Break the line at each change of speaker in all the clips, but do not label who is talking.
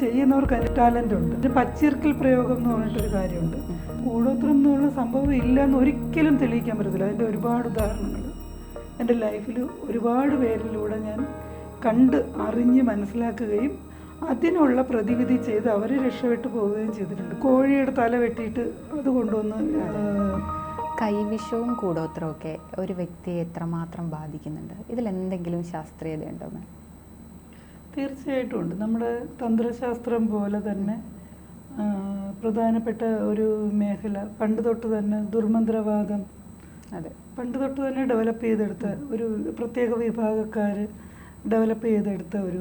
ചെയ്യുന്നവർക്ക് അതിൻ്റെ ടാലൻ്റ് ഉണ്ട്. ഇത് പച്ചിർക്കൽ പ്രയോഗം എന്ന് പറഞ്ഞിട്ടൊരു കാര്യമുണ്ട്. കൂടോത്രം എന്നുള്ള സംഭവം ഇല്ല എന്ന് ഒരിക്കലും തെളിയിക്കാൻ പറ്റത്തില്ല. അതിൻ്റെ ഒരുപാട് ഉദാഹരണങ്ങൾ എൻ്റെ ലൈഫിൽ ഒരുപാട് പേരിലൂടെ ഞാൻ കണ്ട് അറിഞ്ഞ് മനസ്സിലാക്കുകയും അതിനുള്ള പ്രതിവിധി ചെയ്ത് അവർ രക്ഷപ്പെട്ടു പോവുകയും ചെയ്തിട്ടുണ്ട്. കോഴിയുടെ തല വെട്ടിയിട്ട് അത് കൊണ്ടുവന്ന്
കൈവിഷവും കൂടോത്രവും ഒക്കെ ഒരു വ്യക്തിയെ എത്രമാത്രം ബാധിക്കുന്നുണ്ട്? ഇതിലെന്തെങ്കിലും ശാസ്ത്രീയതയുണ്ടോ?
തീർച്ചയായിട്ടും ഉണ്ട്. നമ്മുടെ തന്ത്രശാസ്ത്രം പോലെ തന്നെ പ്രധാനപ്പെട്ട ഒരു മേഖല പണ്ട് തൊട്ട് തന്നെ ദുർമന്ത്രവാദം,
അതെ, പണ്ട്
തൊട്ട് തന്നെ ഡെവലപ്പ് ചെയ്തെടുത്ത ഒരു പ്രത്യേക വിഭാഗക്കാർ ഡെവലപ്പ് ചെയ്തെടുത്ത ഒരു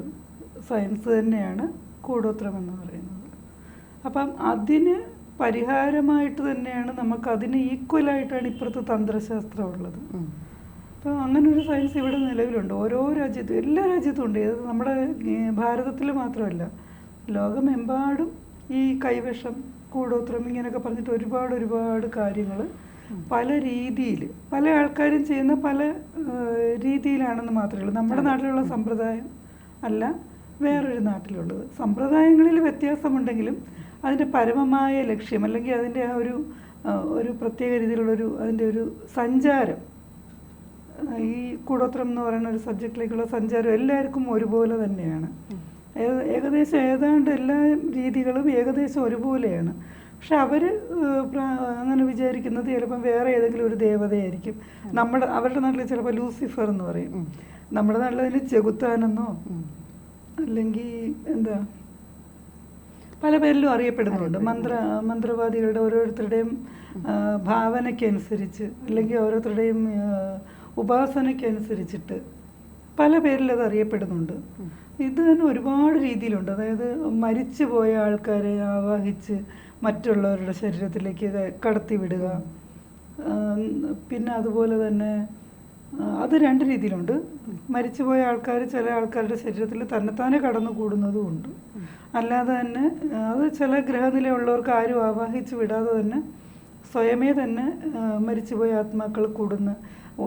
സയൻസ് തന്നെയാണ് കൂടോത്രം എന്ന് പറയുന്നത്. അപ്പം അതിന് പരിഹാരമായിട്ട് തന്നെയാണ് നമുക്ക് അതിന് ഈക്വലായിട്ടാണ് ഇപ്പുറത്ത് തന്ത്രശാസ്ത്രം ഉള്ളത്. അപ്പോൾ അങ്ങനെ ഒരു സയൻസ് ഇവിടെ നിലവിലുണ്ട്. ഓരോ രാജ്യത്തും, എല്ലാ രാജ്യത്തും ഉണ്ട്. ഇത് നമ്മുടെ ഭാരതത്തിൽ മാത്രമല്ല, ലോകമെമ്പാടും ഈ കൈവശം, കൂടോത്രം ഇങ്ങനെയൊക്കെ പറഞ്ഞിട്ട് ഒരുപാട് കാര്യങ്ങൾ പല രീതിയിൽ പല ആൾക്കാരും ചെയ്യുന്ന പല രീതിയിലാണെന്ന് മാത്രമേ ഉള്ളൂ. നമ്മുടെ നാട്ടിലുള്ള സമ്പ്രദായം അല്ല വേറൊരു നാട്ടിലുള്ളത്. സമ്പ്രദായങ്ങളിൽ വ്യത്യാസമുണ്ടെങ്കിലും അതിൻ്റെ പരമമായ ലക്ഷ്യം അല്ലെങ്കിൽ അതിൻ്റെ ആ ഒരു പ്രത്യേക രീതിയിലുള്ളൊരു അതിൻ്റെ ഒരു സഞ്ചാരം, ഈ കൂടോത്രം എന്ന് പറയുന്ന ഒരു സബ്ജക്റ്റിലേക്കുള്ള സഞ്ചാരം എല്ലാവർക്കും ഒരുപോലെ തന്നെയാണ്. ഏകദേശം ഏതാണ്ട് എല്ലാ രീതികളും ഏകദേശം ഒരുപോലെയാണ്. പക്ഷെ അവർ അങ്ങനെ വിചാരിക്കുന്നത് ചിലപ്പം വേറെ ഏതെങ്കിലും ഒരു ദേവതയായിരിക്കും. അവരുടെ നാട്ടിൽ ചിലപ്പോൾ ലൂസിഫർ എന്ന് പറയും, നമ്മുടെ നാട്ടിൽ അതിന് ചെകുത്താനെന്നോ അല്ലെങ്കിൽ എന്താ പല പേരിലും അറിയപ്പെടുന്നുണ്ട്. മന്ത്രവാദികളുടെ ഓരോരുത്തരുടെയും ഭാവനയ്ക്കനുസരിച്ച് അല്ലെങ്കിൽ ഓരോരുത്തരുടെയും ഉപാസനയ്ക്കനുസരിച്ചിട്ട് പല പേരിൽ അത് അറിയപ്പെടുന്നുണ്ട്. ഇത് തന്നെ ഒരുപാട് രീതിയിലുണ്ട്. അതായത് മരിച്ചു പോയ ആൾക്കാരെ ആവാഹിച്ച് മറ്റുള്ളവരുടെ ശരീരത്തിലേക്ക് കടത്തിവിടുക. പിന്നെ അതുപോലെ തന്നെ അത് രണ്ട് രീതിയിലുണ്ട്. മരിച്ചുപോയ ആൾക്കാർ ചില ആൾക്കാരുടെ ശരീരത്തിൽ തന്നെത്താനെ കടന്നു കൂടുന്നതും ഉണ്ട്. അല്ലാതെ തന്നെ അത് ചില ഗ്രഹനിലയുള്ളവർക്ക് ആരും ആവാഹിച്ച് വിടാതെ തന്നെ സ്വയമേ തന്നെ മരിച്ചുപോയ ആത്മാക്കൾ കൂടുന്ന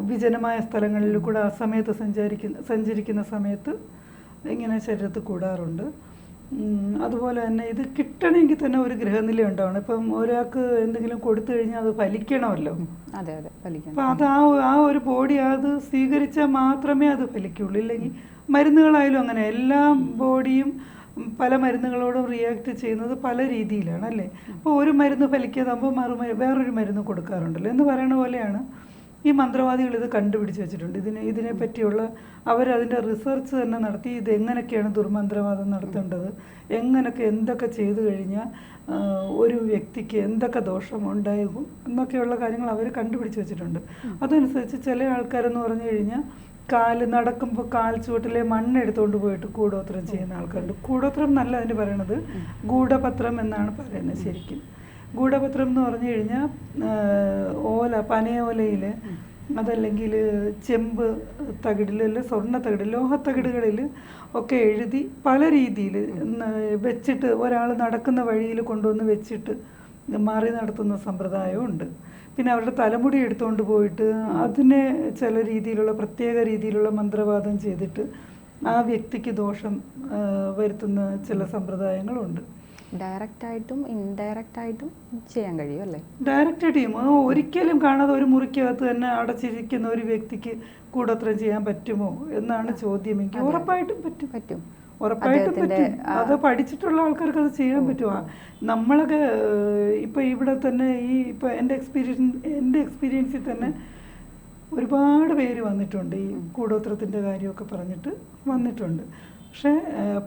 വിജനമായ സ്ഥലങ്ങളിൽ കൂടെ ആ സമയത്ത് സഞ്ചരിക്കുന്ന സമയത്ത് ഇങ്ങനെ ശരീരത്തിൽ കൂടാറുണ്ട്. അതുപോലെ തന്നെ ഇത് കിട്ടണമെങ്കിൽ തന്നെ ഒരു ഗ്രഹനില ഉണ്ടാവണം. ഇപ്പം ഒരാൾക്ക് എന്തെങ്കിലും കൊടുത്തു കഴിഞ്ഞാൽ അത് ഫലിക്കണമല്ലോ. അപ്പം അത് ആ ഒരു ബോഡി അത് സ്വീകരിച്ചാൽ മാത്രമേ അത് ഫലിക്കുള്ളൂ. ഇല്ലെങ്കിൽ മരുന്നുകളായാലും അങ്ങനെ എല്ലാ ബോഡിയും പല മരുന്നുകളോടും റിയാക്ട് ചെയ്യുന്നത് പല രീതിയിലാണ് അല്ലേ. അപ്പോൾ ഒരു മരുന്ന് ഫലിക്കാതാകുമ്പോൾ വേറൊരു മരുന്ന് കൊടുക്കാറുണ്ടല്ലോ എന്ന് പറയുന്ന പോലെയാണ് ഈ മന്ത്രവാദികൾ ഇത് കണ്ടുപിടിച്ച് വെച്ചിട്ടുണ്ട്. ഇതിനെ പറ്റിയുള്ള അവരതിൻ്റെ റിസർച്ച് തന്നെ നടത്തി ഇതെങ്ങനെയൊക്കെയാണ് ദുർമന്ത്രവാദം നടത്തേണ്ടത്, എന്തൊക്കെ ചെയ്തു കഴിഞ്ഞാൽ ഒരു വ്യക്തിക്ക് എന്തൊക്കെ ദോഷം ഉണ്ടാകും എന്നൊക്കെയുള്ള കാര്യങ്ങൾ അവർ കണ്ടുപിടിച്ച് വെച്ചിട്ടുണ്ട്. അതനുസരിച്ച് ചില ആൾക്കാരെന്ന് പറഞ്ഞു കഴിഞ്ഞാൽ നടക്കുമ്പോൾ കാൽ ചുവട്ടിലെ മണ്ണെടുത്തുകൊണ്ട് പോയിട്ട് കൂടോത്രം ചെയ്യുന്ന ആൾക്കാരുണ്ട്. കൂടോത്രം എന്നല്ല അതിന് പറയണത്, ഗൂഢപത്രം എന്നാണ് പറയുന്നത്. ശരിക്കും ഗൂഢപത്രം എന്ന് പറഞ്ഞു കഴിഞ്ഞാൽ പനയോലയിൽ അതല്ലെങ്കിൽ ചെമ്പ് തകിടിൽ അല്ലെങ്കിൽ സ്വർണ്ണ തകിട് ലോഹത്തകിടുകളിൽ ഒക്കെ എഴുതി പല രീതിയിൽ വെച്ചിട്ട് ഒരാൾ നടക്കുന്ന വഴിയിൽ കൊണ്ടുവന്ന് വെച്ചിട്ട് മാറി നടത്തുന്ന സമ്പ്രദായമുണ്ട്. പിന്നെ അവരുടെ തലമുടി എടുത്തുകൊണ്ട് പോയിട്ട് അതിനെ ചില രീതിയിലുള്ള പ്രത്യേക രീതിയിലുള്ള മന്ത്രവാദം ചെയ്തിട്ട് ആ വ്യക്തിക്ക് ദോഷം വരുത്തുന്ന ചില സമ്പ്രദായങ്ങളുണ്ട്.
ഡയറക്റ്റായിട്ടും ഇൻഡയറക്റ്റായിട്ടും ചെയ്യാൻ കഴിയും അല്ലേ?
ഡയറക്റ്റായിട്ട് ചെയ്യും. ഒരിക്കലും കാണാതെ ഒരു മുറിക്കകത്ത് തന്നെ അടച്ചിരിക്കുന്ന ഒരു വ്യക്തിക്ക് കൂടോത്രം ചെയ്യാൻ പറ്റുമോ എന്നാണ് ചോദ്യമെങ്കിൽ ഉറപ്പായിട്ടും പറ്റും. ഉറപ്പായിട്ടും പറ്റും. അത് പഠിച്ചിട്ടുള്ള ആൾക്കാർക്ക് അത് ചെയ്യാൻ പറ്റുമോ? നമ്മളൊക്കെ ഇപ്പം ഇവിടെ തന്നെ ഇപ്പം എൻ്റെ എക്സ്പീരിയൻസിൽ തന്നെ ഒരുപാട് പേര് വന്നിട്ടുണ്ട് ഈ കൂടോത്രത്തിൻ്റെ കാര്യമൊക്കെ പറഞ്ഞിട്ട് വന്നിട്ടുണ്ട്. പക്ഷേ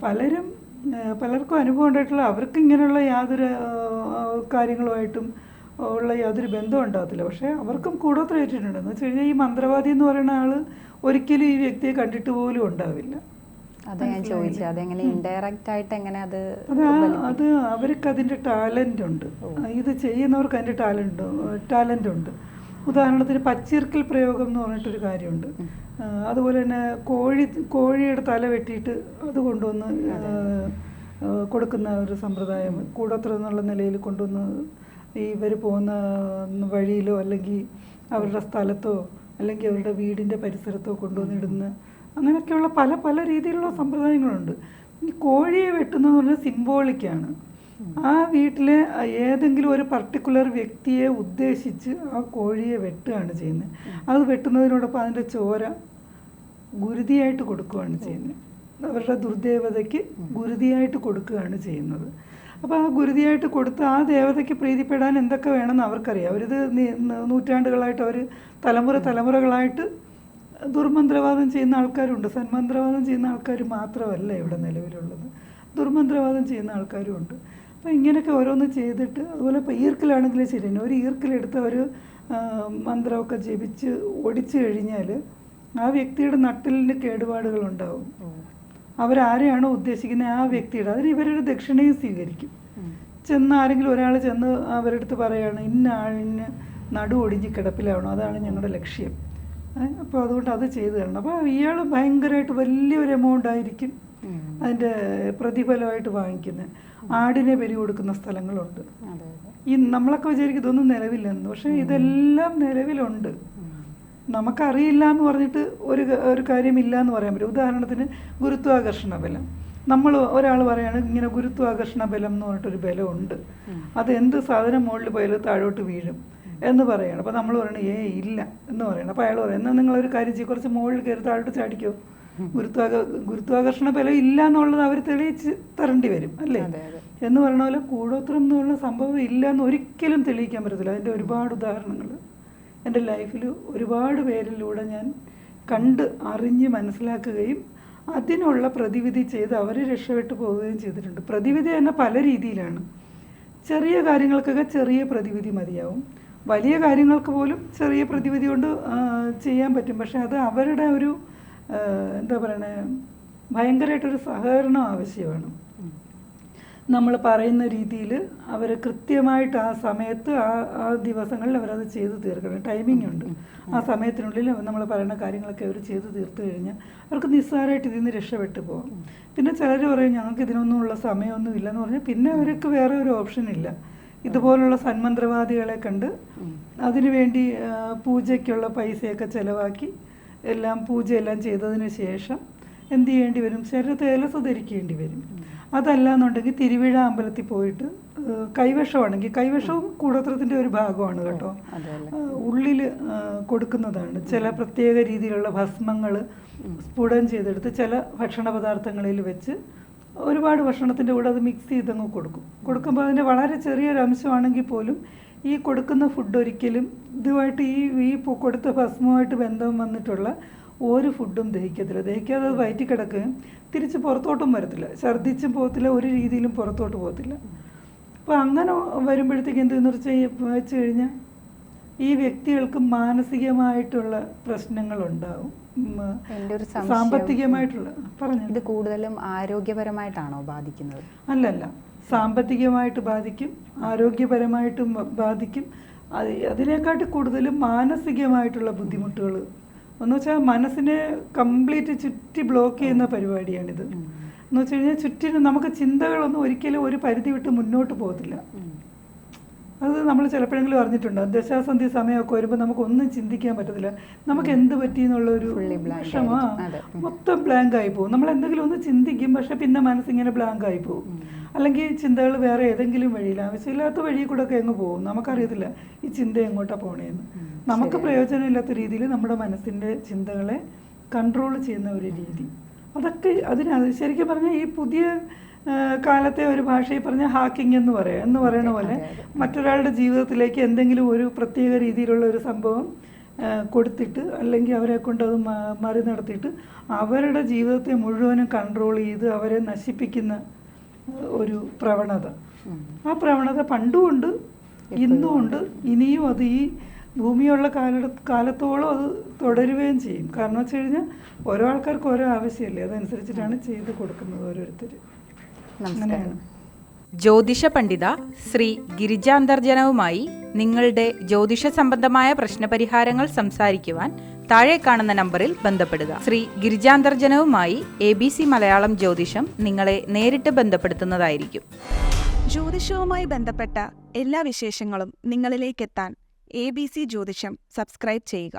പലർക്കും അനുഭവം ഉണ്ടായിട്ടുള്ള അവർക്ക് ഇങ്ങനെയുള്ള യാതൊരു കാര്യങ്ങളുമായിട്ടും ഉള്ള യാതൊരു ബന്ധവും ഉണ്ടാകത്തില്ല. പക്ഷേ അവർക്കും കൂടോത്രം ഏറ്റിട്ടുണ്ട്. എന്ന് വെച്ച് കഴിഞ്ഞാൽ ഈ മന്ത്രവാദി എന്ന് പറയുന്ന ആൾ ഒരിക്കലും ഈ വ്യക്തിയെ കണ്ടിട്ട് പോലും ഉണ്ടാവില്ല. അത് അവർക്ക് അതിൻ്റെ ടാലൻ്റ് ഉണ്ട്. ഇത് ചെയ്യുന്നവർക്ക് അതിൻ്റെ ടാലൻ്റ് ഉണ്ട്. ഉദാഹരണത്തിന് പച്ചിർക്കൽ പ്രയോഗം എന്ന് പറഞ്ഞിട്ടൊരു കാര്യമുണ്ട്. അതുപോലെ തന്നെ കോഴിയുടെ തല വെട്ടിയിട്ട് അത് കൊണ്ടുവന്ന് കൊടുക്കുന്ന ഒരു സമ്പ്രദായം കൂടോത്രം എന്നുള്ള നിലയിൽ കൊണ്ടുവന്ന് ഇവർ പോകുന്ന വഴിയിലോ അല്ലെങ്കിൽ അവരുടെ സ്ഥലത്തോ അല്ലെങ്കിൽ അവരുടെ വീടിൻ്റെ പരിസരത്തോ കൊണ്ടുവന്നിടുന്ന അങ്ങനെയൊക്കെയുള്ള പല രീതിയിലുള്ള സമ്പ്രദായങ്ങളുണ്ട്. ഈ കോഴിയെ വെട്ടുന്നതെന്ന് പറഞ്ഞാൽ സിംബോളിക്കാണ്. ആ വീട്ടിലെ ഏതെങ്കിലും ഒരു പർട്ടിക്കുലർ വ്യക്തിയെ ഉദ്ദേശിച്ച് ആ കോഴിയെ വെട്ടുകയാണ് ചെയ്യുന്നത്. അത് വെട്ടുന്നതിനോടൊപ്പം അതിൻ്റെ ചോര ഗുരുതിയായിട്ട് കൊടുക്കുകയാണ് ചെയ്യുന്നത്. അവരുടെ ദുർദേവതയ്ക്ക് ഗുരുതിയായിട്ട് കൊടുക്കുകയാണ് ചെയ്യുന്നത്. അപ്പോൾ ആ ഗുരുതിയായിട്ട് കൊടുത്ത് ആ ദേവതയ്ക്ക് പ്രീതിപ്പെടാൻ എന്തൊക്കെ വേണമെന്ന് അവർക്കറിയാം. അവരിത് നൂറ്റാണ്ടുകളായിട്ട് അവർ തലമുറകളായിട്ട് ദുർമന്ത്രവാദം ചെയ്യുന്ന ആൾക്കാരുണ്ട്. സന്മന്ത്രവാദം ചെയ്യുന്ന ആൾക്കാർ മാത്രമല്ല ഇവിടെ നിലവിലുള്ളത്, ദുർമന്ത്രവാദം ചെയ്യുന്ന ആൾക്കാരും ഉണ്ട്. അപ്പോൾ ഇങ്ങനെയൊക്കെ ഓരോന്ന് ചെയ്തിട്ട്, അതുപോലെ ഇപ്പോൾ ഈർക്കിലാണെങ്കിലും ശരി തന്നെ, ഒരു ഈർക്കിലെടുത്ത് ഒരു മന്ത്രമൊക്കെ ജപിച്ച് ഒടിച്ചു കഴിഞ്ഞാൽ ആ വ്യക്തിയുടെ നട്ടിലിന് കേടുപാടുകളുണ്ടാവും. അവരാരെയാണോ ഉദ്ദേശിക്കുന്നത് ആ വ്യക്തിയുടെ, അതിന് ഇവരൊരു ദക്ഷിണയും സ്വീകരിക്കും. ആരെങ്കിലും ഒരാൾ ചെന്ന് അവരുടെ അടുത്ത് പറയുകയാണ് ഇന്ന ആളിന് നടു ഒടിഞ്ഞ് കിടപ്പിലാവണം, അതാണ് ഞങ്ങളുടെ ലക്ഷ്യം. അപ്പോൾ അതുകൊണ്ട് അത് ചെയ്തു തരണം. അപ്പോൾ ഇയാൾ ഭയങ്കരമായിട്ട് വലിയൊരു എമൗണ്ട് ആയിരിക്കും അതിൻ്റെ പ്രതിഫലമായിട്ട് വാങ്ങിക്കുന്നത്. ആടിനെ ബലി കൊടുക്കുന്ന സ്ഥലങ്ങളുണ്ട്. ഈ നമ്മളൊക്കെ വിചാരിക്കും ഇതൊന്നും നിലവില്ലെന്ന്, പക്ഷേ ഇതെല്ലാം നിലവിലുണ്ട്. നമുക്കറിയില്ല എന്ന് പറഞ്ഞിട്ട് ഒരു കാര്യമില്ല എന്ന് പറയാൻ പറ്റും. ഉദാഹരണത്തിന് ഗുരുത്വാകർഷണ ബലം. നമ്മൾ ഒരാൾ പറയുകയാണ് ഇങ്ങനെ ഗുരുത്വാകർഷണ ബലം എന്ന് പറഞ്ഞിട്ടൊരു ബലമുണ്ട്, അത് എന്ത് സാധനം മുകളിൽ പോയാലും താഴോട്ട് വീഴും എന്ന് പറയുകയാണ്. അപ്പോൾ നമ്മൾ പറയണം ഇല്ല എന്ന് പറയണം. അപ്പോൾ അയാൾ പറയും എന്നാൽ നിങ്ങളൊരു കാര്യം ചെയ്യും, കുറച്ച് മുകളിൽ കയറി താഴോട്ട് ചാടിക്കോ, ഗുരുത്വാകർഷണ ബലം ഇല്ല എന്നുള്ളത് അവർ തെളിയിച്ച് തരേണ്ടി വരും അല്ലേ എന്ന് പറയണ പോലെ കൂടോത്രം എന്നുള്ള സംഭവം ഇല്ല എന്ന് ഒരിക്കലും തെളിയിക്കാൻ പറ്റത്തില്ല. അതിൻ്റെ ഒരുപാട് ഉദാഹരണങ്ങൾ എൻ്റെ ലൈഫിൽ ഒരുപാട് പേരിലൂടെ ഞാൻ കണ്ട് അറിഞ്ഞ് മനസ്സിലാക്കുകയും അതിനുള്ള പ്രതിവിധി ചെയ്ത് അവർ രക്ഷപ്പെട്ടു പോവുകയും ചെയ്തിട്ടുണ്ട്. പ്രതിവിധി തന്നെ പല രീതിയിലാണ്. ചെറിയ കാര്യങ്ങൾക്കൊക്കെ ചെറിയ പ്രതിവിധി മതിയാവും, വലിയ കാര്യങ്ങൾക്ക് പോലും ചെറിയ പ്രതിവിധി കൊണ്ട് ചെയ്യാൻ പറ്റും. പക്ഷെ അത് അവരുടെ ഒരു എന്താ പറയണേ, ഭയങ്കരമായിട്ടൊരു സഹകരണം ആവശ്യമാണ്. നമ്മൾ പറയുന്ന രീതിയിൽ അവർ കൃത്യമായിട്ട് ആ സമയത്ത് ആ ദിവസങ്ങളിൽ അവരത് ചെയ്ത് തീർക്കണം. ടൈമിംഗ് ഉണ്ട്. ആ സമയത്തിനുള്ളിൽ നമ്മൾ പറയുന്ന കാര്യങ്ങളൊക്കെ അവർ ചെയ്ത് തീർത്ത് കഴിഞ്ഞാൽ അവർക്ക് നിസ്സാരമായിട്ട് ഇതിൽ നിന്ന് രക്ഷപ്പെട്ടു പോകും. പിന്നെ ചിലർ പറയും ഞങ്ങൾക്ക് ഇതിനൊന്നുമുള്ള സമയമൊന്നും ഇല്ലെന്ന് പറഞ്ഞാൽ പിന്നെ അവർക്ക് വേറെ ഒരു ഓപ്ഷൻ ഇല്ല. ഇതുപോലുള്ള സന്മന്ത്രവാദികളെ കണ്ട് അതിനുവേണ്ടി പൂജയ്ക്കുള്ള പൈസയൊക്കെ ചിലവാക്കി എല്ലാം പൂജയെല്ലാം ചെയ്തതിന് ശേഷം എന്ത് ചെയ്യേണ്ടി വരും, ശരീരത്തേലസ് ധരിക്കേണ്ടി വരും. അതല്ല എന്നുണ്ടെങ്കിൽ തിരുവിഴ അമ്പലത്തിൽ പോയിട്ട് കൈവശമാണെങ്കിൽ, കൈവശവും കൂടോത്രത്തിൻ്റെ ഒരു ഭാഗമാണ് കേട്ടോ, ഉള്ളിൽ കൊടുക്കുന്നതാണ്. ചില പ്രത്യേക രീതിയിലുള്ള ഭസ്മങ്ങൾ സ്ഫുടം ചെയ്തെടുത്ത് ചില ഭക്ഷണ പദാർത്ഥങ്ങളിൽ വെച്ച് ഒരുപാട് ഭക്ഷണത്തിൻ്റെ കൂടെ അത് മിക്സ് ചെയ്തങ്ങ് കൊടുക്കുമ്പോൾ അതിൻ്റെ വളരെ ചെറിയൊരു അംശമാണെങ്കിൽ പോലും ഈ കൊടുക്കുന്ന ഫുഡ് ഒരിക്കലും ഇതുമായിട്ട് ഈ കൊടുത്ത ഭസ്മമായിട്ട് ബന്ധം വന്നിട്ടുള്ള ഒരു ഫുഡും ദഹിക്കാതെ അത് വയറ്റി കിടക്കുകയും തിരിച്ച് പുറത്തോട്ടും വരത്തില്ല, ഛർദ്ദിച്ചും പോകത്തില്ല, ഒരു രീതിയിലും പുറത്തോട്ട് പോകത്തില്ല. അപ്പോൾ അങ്ങനെ വരുമ്പോഴത്തേക്ക് എന്തെന്ന് വെച്ച് കഴിഞ്ഞാൽ ഈ വ്യക്തികൾക്ക് മാനസികമായിട്ടുള്ള പ്രശ്നങ്ങളുണ്ടാവും, സാമ്പത്തികമായിട്ടുള്ള. പറഞ്ഞു,
ഇത് കൂടുതലും ആരോഗ്യപരമായിട്ടാണോ ബാധിക്കുന്നത്?
അല്ലല്ല, സാമ്പത്തികമായിട്ട് ബാധിക്കും, ആരോഗ്യപരമായിട്ടും ബാധിക്കും. അതിനെക്കാട്ടി കൂടുതലും മാനസികമായിട്ടുള്ള ബുദ്ധിമുട്ടുകൾ എന്ന് വെച്ചാൽ മനസ്സിനെ കംപ്ലീറ്റ് ചുറ്റി ബ്ലോക്ക് ചെയ്യുന്ന പരിപാടിയാണിത്. എന്ന് വെച്ച് കഴിഞ്ഞാൽ ചുറ്റിനും നമുക്ക് ചിന്തകളൊന്നും ഒരിക്കലും ഒരു പരിധി വിട്ട് മുന്നോട്ട് പോകത്തില്ല. അത് നമ്മൾ ചിലപ്പോഴെങ്കിലും അറിഞ്ഞിട്ടുണ്ട്. ദശാസന്ധി സമയമൊക്കെ വരുമ്പോൾ നമുക്കൊന്നും ചിന്തിക്കാൻ പറ്റത്തില്ല. നമുക്ക് എന്ത് പറ്റി എന്നുള്ളൊരു വിഷമ മൊത്തം ബ്ലാങ്ക് ആയി പോകും. നമ്മൾ എന്തെങ്കിലും ഒന്ന് ചിന്തിക്കും, പക്ഷെ പിന്നെ മനസ്സിങ്ങനെ ബ്ലാങ്ക് ആയി പോകും. അല്ലെങ്കിൽ ചിന്തകൾ വേറെ ഏതെങ്കിലും വഴിയിൽ, ആവശ്യമില്ലാത്ത വഴി കൂടെ ഒക്കെ അങ്ങ് പോകും. നമുക്കറിയത്തില്ല ഈ ചിന്ത എങ്ങോട്ടാണ് പോണേന്ന്. നമുക്ക് പ്രയോജനമില്ലാത്ത രീതിയിൽ നമ്മുടെ മനസ്സിൻ്റെ ചിന്തകളെ കൺട്രോൾ ചെയ്യുന്ന ഒരു രീതി, അതൊക്കെ ശരിക്കും പറഞ്ഞാൽ ഈ പുതിയ കാലത്തെ ഒരു ഭാഷയിൽ പറഞ്ഞാൽ ഹാക്കിംഗ് എന്ന് പറയണ പോലെ മറ്റൊരാളുടെ ജീവിതത്തിലേക്ക് എന്തെങ്കിലും ഒരു പ്രത്യേക രീതിയിലുള്ള ഒരു സംഭവം കൊടുത്തിട്ട് അല്ലെങ്കിൽ അവരെ കൊണ്ട് അത് മറി നടത്തിയിട്ട് അവരുടെ ജീവിതത്തെ മുഴുവനും കൺട്രോൾ ചെയ്ത് അവരെ നശിപ്പിക്കുന്ന ഒരു പ്രവണത. ആ പ്രവണത പണ്ടുമുണ്ട്, ഇന്നുമുണ്ട്, ഇനിയും അത് ഈ ഭൂമിയുള്ള കാലത്തോളം അത് തുടരുകയും ചെയ്യും. കാരണം വെച്ച് കഴിഞ്ഞാൽ ഓരോ ആൾക്കാർക്ക് ഓരോ ആവശ്യമല്ലേ, അതനുസരിച്ചിട്ടാണ് ചെയ്ത് കൊടുക്കുന്നത് ഓരോരുത്തർ. അങ്ങനെയാണ്.
ജ്യോതിഷ പണ്ഡിത ശ്രീ ഗിരിജാന്തർജനവുമായി നിങ്ങളുടെ ജ്യോതിഷ സംബന്ധമായ പ്രശ്നപരിഹാരങ്ങൾ സംസാരിക്കുവാൻ താഴെ കാണുന്ന നമ്പറിൽ ബന്ധപ്പെടുക. ശ്രീ ഗിരിജാന്തർജനവുമായി ABC മലയാളം ജ്യോതിഷം നിങ്ങളെ നേരിട്ട് ബന്ധപ്പെടുത്തുന്നതായിരിക്കും.
ജ്യോതിഷവുമായി ബന്ധപ്പെട്ട എല്ലാ വിശേഷങ്ങളും നിങ്ങളിലേക്കെത്താൻ ABC ജ്യോതിഷം സബ്സ്ക്രൈബ് ചെയ്യുക.